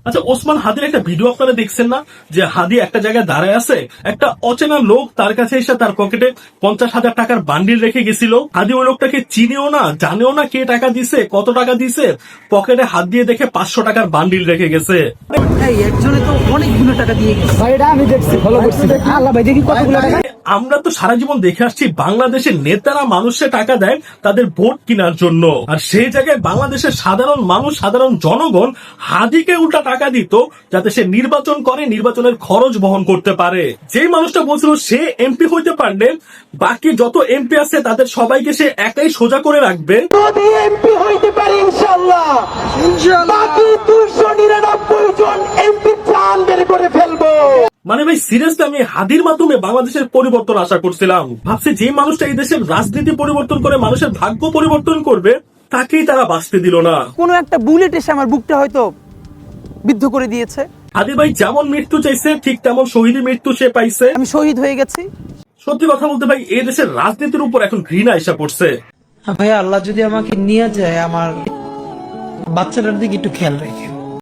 আচ্ছা, ওসমান হাদির একটা ভিডিও আপনারা দেখছেন না, যে হাদি একটা জায়গায় দাঁড়ায় আছে, একটা অচেনা লোক তার কাছে এসে তার পকেটে 50,000 টাকার বান্ডিল রেখে গেছিল। হাদি ওই লোকটাকে চিনেও না, জানেও না কে টাকা দিছে, কত টাকা দিছে, পকেটে হাত দিয়ে দেখে 500 টাকার বান্ডিল রেখে গেছে। একজনে তো অনেকগুলো টাকা দিয়ে গেছে। আমি দেখছি, ফলো করছি। আল্লাহ ভাই, দেখি কতগুলো টাকা। আমরা তো সারা জীবন দেখে আসছি বাংলাদেশের নেতারা মানুষকে টাকা দেয় তাদের ভোট কেনার জন্য, আর সেই জায়গায় বাংলাদেশের সাধারণ মানুষ, সাধারণ জনগণ হাদিকে উল্টা টাকা দিত যাতে সে নির্বাচন করে, নির্বাচনের খরচ বহন করতে পারে। যেই মানুষটা বলছিল সে এমপি হইতে পারলে বাকি যত এমপি আছে তাদের সবাইকে সে একাই সোজা করে রাখবে। যদি এমপি হইতে পারে ইনশাআল্লাহ, বাকি 299 জন এমপি প্ল্যান বের করে ফেলবো। মানে ভাই সিরিয়াসলি আমি হাদির মাধ্যমে বাংলাদেশের পরিবর্তন আশা করছিলাম। ভাবছি যে মানুষটা এই দেশের রাজনীতি পরিবর্তন করে মানুষের ভাগ্য পরিবর্তন করবে, তাকেই তারা বাঁচতে দিল না। কোনো একটা বুলেট এসে আমার বুকটা হয়তো বিদ্ধ করে দিয়েছে। হাদি ভাই যেমন মৃত্যু চাইছে ঠিক তেমন শহীদের মৃত্যু সে পাইছে। আমি শহীদ হয়ে গেছি। সত্যি কথা বলতে ভাই এই দেশের রাজনীতির উপর এখন ঘৃণা এসে পড়ছে। ভাইয়া, আল্লাহ যদি আমাকে নিয়ে যায়, আমার বাচ্চাটার দিকে একটু খেয়াল রেখে।